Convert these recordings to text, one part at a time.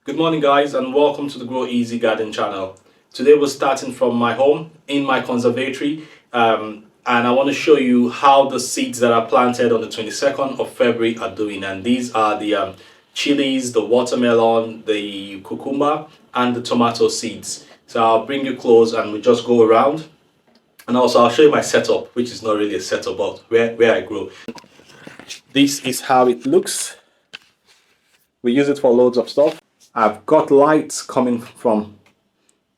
Good morning guys and welcome to the Grow Easy Garden channel. Today we're starting from my home in my conservatory and I want to show you how the seeds that are planted on the 22nd of February are doing, and these are the chilies, the watermelon, the cucumber and the tomato seeds. So I'll bring you close and we just go around, and also I'll show you my setup, which is not really a setup but where I grow. This is how it looks. We use it for loads of stuff. I've got lights coming from,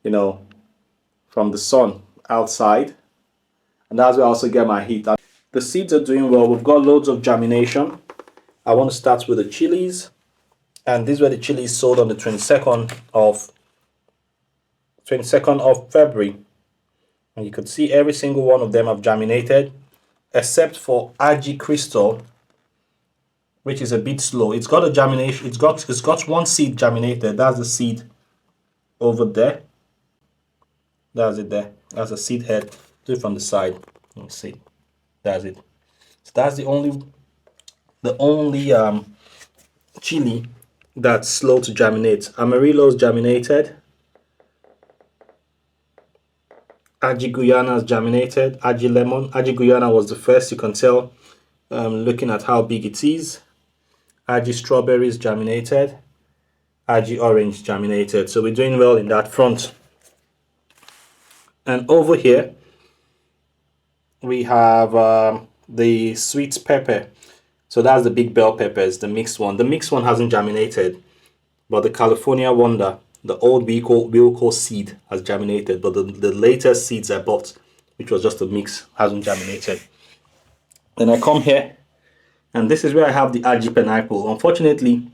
from the sun outside, and that's where I also get my heat. The seeds are doing well. We've got loads of germination. I want to start with the chilies, and these were the chilies sold on the 22nd of February, and you could see every single one of them have germinated, except for Agi Crystal, which is a bit slow. It's got a germination. It's got one seed germinated. That's the seed over there. That's it there. That's a seed head. Do it from the side. Let me see. That's it. So that's the only chili that's slow to germinate. Amarillo's germinated. Agi Guyana's germinated. Agi Lemon. Agi Guyana was the first. You can tell looking at how big it is. Agi Strawberries germinated. Agi Orange germinated. So we're doing well in that front. And over here we have the sweet pepper. So that's the big bell peppers, the mixed one. The mixed one hasn't germinated, but the California Wonder, the old Wilco seed, has germinated. But the latest seeds I bought, which was just a mix, hasn't germinated. Then I come here, and this is where I have the Agi pineapple. Unfortunately,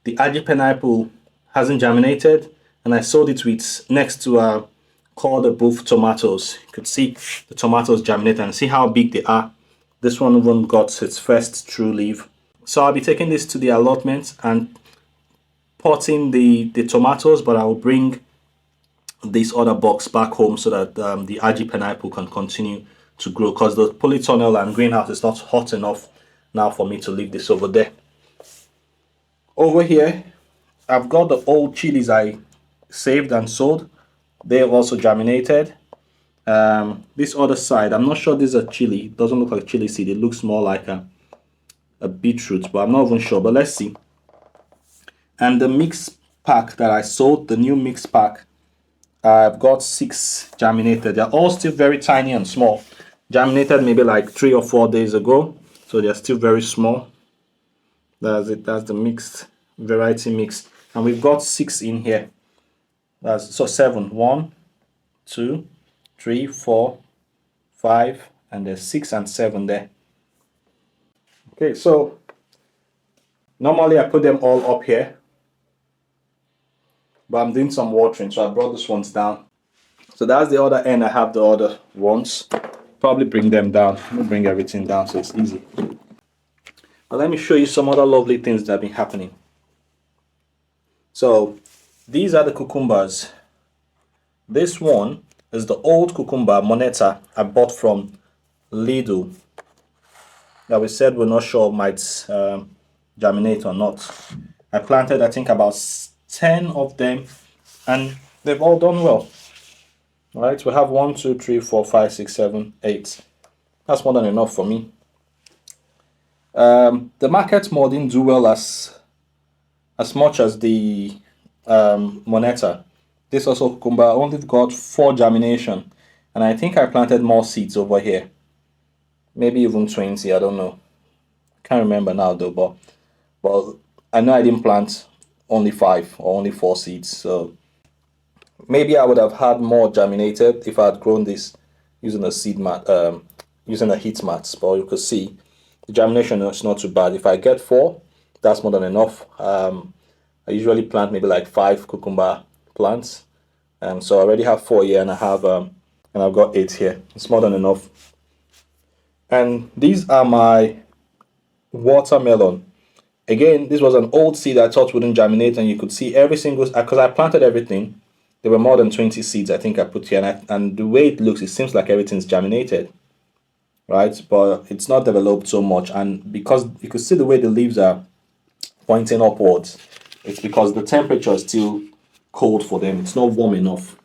the Agi pineapple hasn't germinated, and I sold it with next to called the buff tomatoes. You could see the tomatoes germinate and see how big they are. This one even got its first true leaf. So I'll be taking this to the allotment and potting the tomatoes, but I will bring this other box back home so that the Agi pineapple can continue to grow, because the polytunnel and greenhouse is not hot enough now for me to leave this over there. Over here I've got the old chilies I saved and sold. They have also germinated. This other side, I'm not sure this is a chili. It doesn't look like chili seed. It looks more like a beetroot, but I'm not even sure. But let's see. And the mix pack that I sold, the new mix pack, I've got 6 germinated. They're all still very tiny and small. Germinated maybe like 3 or 4 days ago, so they're still very small. That's it. That's the mixed variety mix, and we've got 6 in here. That's so 7. 1, 2, 3, 4, 5, and there's 6 and 7 there. Okay, so normally I put them all up here, but I'm doing some watering, so I brought these ones down. So that's the other end. I have the other ones. Probably bring them down. Let me bring everything down so it's easy. But let me show you some other lovely things that have been happening. So these are the cucumbers. This one is the old cucumber moneta I bought from Lidl that we said we're not sure might germinate or not. I planted I think about 10 of them and they've all done well. All right, we have 1, 2, 3, 4, 5, 6, 7, 8. That's more than enough for me. The market more didn't do well as much as the moneta. This also cucumber only got 4 germination, and I think I planted more seeds over here, maybe even 20. I don't know, can't remember now though, but I know I didn't plant only 5 or only 4 seeds, so maybe I would have had more germinated if I had grown this using a seed mat, using a heat mat. But you could see the germination is not too bad. If I get 4, that's more than enough. I usually plant maybe like 5 cucumber plants, so I already have 4 here, and I've got 8 here. It's more than enough. And these are my watermelon. Again, this was an old seed I thought wouldn't germinate, and you could see every single, because I planted everything. There were more than 20 seeds I think I put here, and the way it looks, it seems like everything's germinated, right? But it's not developed so much, and because you could see the way the leaves are pointing upwards, It's because the temperature is still cold for them. It's not warm enough.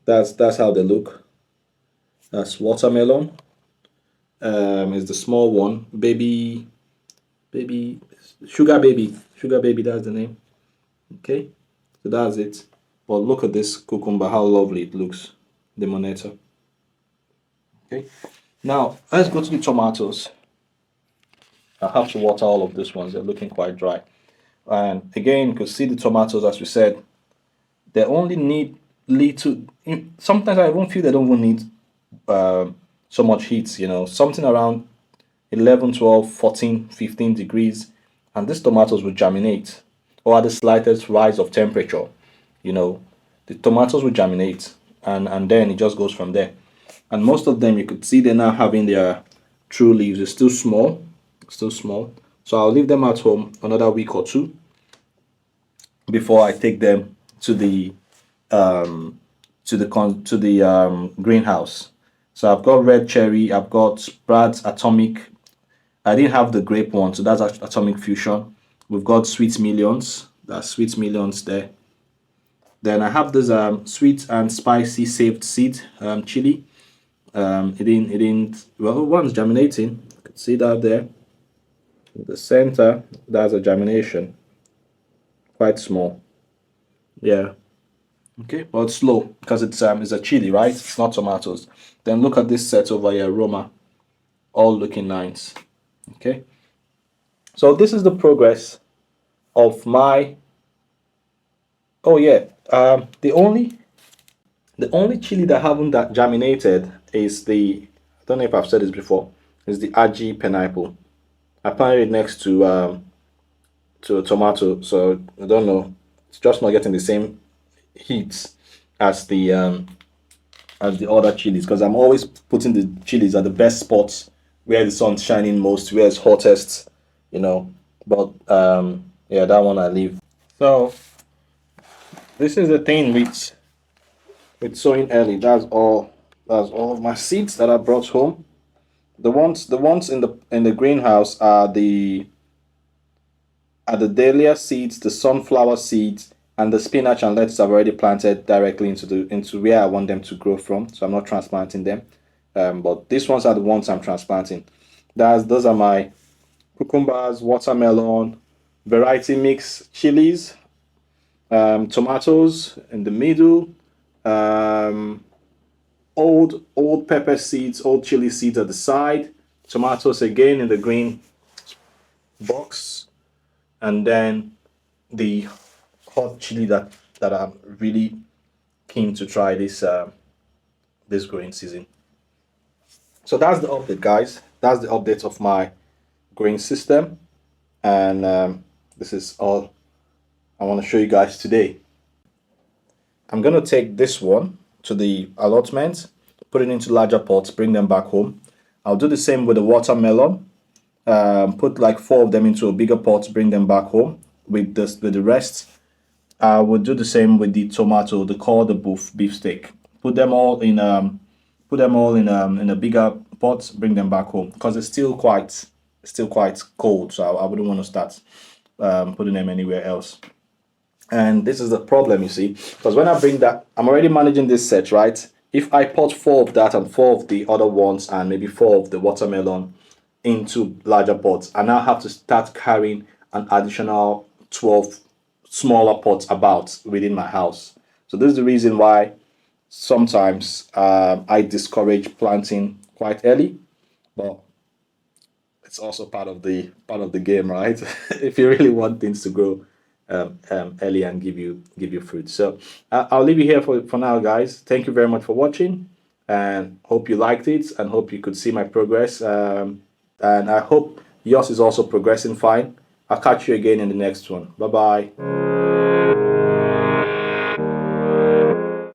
That's how they look. That's watermelon. Is the small one. Baby, sugar baby. Sugar baby, that's the name. Okay. So that's it. But look at this cucumber, how lovely it looks. The moneta. Okay. Now let's go to the tomatoes. I have to water all of these ones. They're looking quite dry. And again, you could see the tomatoes, as we said, they only need little. Sometimes I even feel they don't even need so much heat, something around 11, 12, 14, 15 degrees. And these tomatoes will germinate, or at the slightest rise of temperature, you know, the tomatoes will germinate, and then it just goes from there. And most of them, you could see they're now having their true leaves. It's still small, still small. So I'll leave them at home another week or two before I take them to the greenhouse. So I've got red cherry, I've got Brad's atomic. I didn't have the grape one, so that's atomic fusion. We've got sweet millions. That's sweet millions there. Then I have this sweet and spicy saved seed chili. It didn't. Well, one's germinating. You can see that there. In the center, that's a germination. Quite small. Yeah. Okay, but it's slow because it's a chili, right? It's not tomatoes. Then look at this set over here, Roma, all looking nice. Okay, so this is the progress of my. Oh yeah, the only chili that haven't that germinated is the. I don't know if I've said this before. Is the Aji pineapple. I planted it next to a tomato, so I don't know. It's just not getting the same heat as the other chilies because I'm always putting the chilies at the best spots where the sun's shining most, where it's hottest, you know. But yeah, that one I leave. So this is the thing with sowing early. That's all of my seeds that I brought home. The ones in the greenhouse are the dahlia seeds, the sunflower seeds, and the spinach and lettuce I've already planted directly into where I want them to grow from. So I'm not transplanting them. But these ones are the ones I'm transplanting. Those are my cucumbers, watermelon, variety mix, chilies, tomatoes in the middle, um, old pepper seeds, old chili seeds at the side, tomatoes again in the green box, and then the hot chili that I'm really keen to try this growing season. So that's the update, guys. That's the update of my growing system, and this is all I want to show you guys today. I'm gonna take this one to the allotment, put it into larger pots, bring them back home. I'll do the same with the watermelon. Put like four of them into a bigger pot, bring them back home. With the rest, I would do the same with the tomato, the core, the beef steak. Put them all in a bigger pot, bring them back home because it's still quite cold. So I wouldn't want to start putting them anywhere else. And this is the problem, you see, because when I bring that, I'm already managing this set, right? If I put four of that and four of the other ones and maybe four of the watermelon into larger pots, I now have to start carrying an additional 12 smaller pots about within my house. So this is the reason why sometimes I discourage planting quite early, but it's also part of the game, right? If you really want things to grow early and give you fruit. So I'll leave you here for now, guys. Thank you very much for watching, and hope you liked it, and hope you could see my progress. And I hope yours is also progressing fine. I'll catch you again in the next one. Bye bye.